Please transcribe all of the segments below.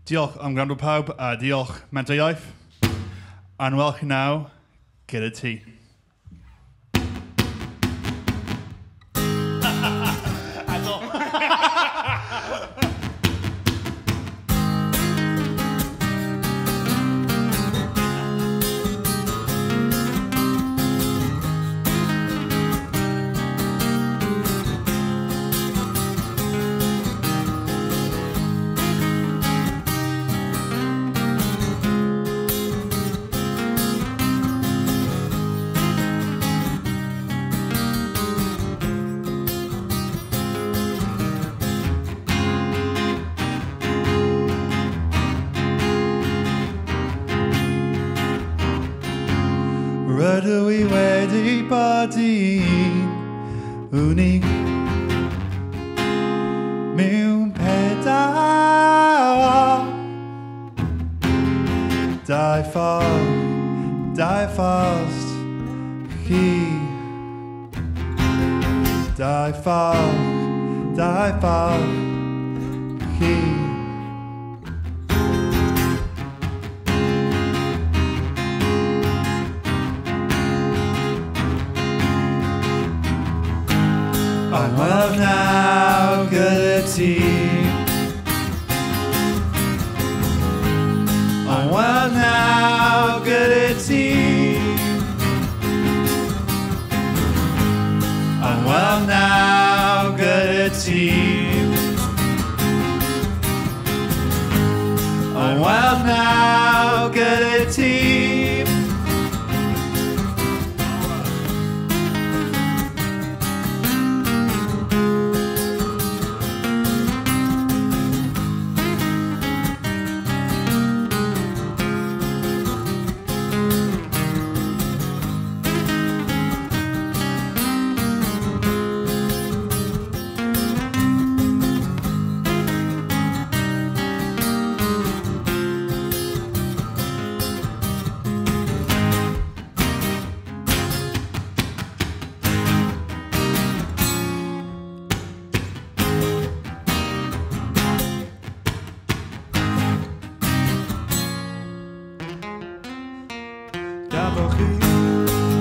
Diolch am gwrando pawb, a diolch Menta Iaith. A'n welch chi naw, gyda ti. Rydw i wedi bod un unig mewn pedair dau ffordd chi dau ffordd chi Ond wel naw gyda ti Ond wel naw gyda ti Ond wel naw gyda ti Ond wel naw gyda ti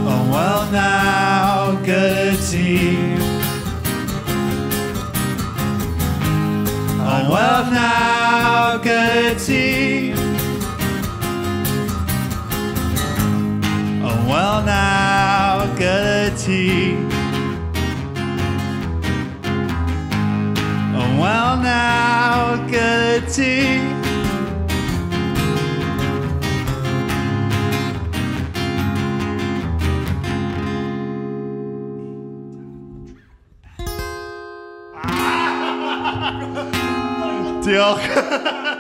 Ond wel naw gyda ti Ond wel naw gyda ti Ond wel naw gyda ti Ond wel naw gyda ti Diolch.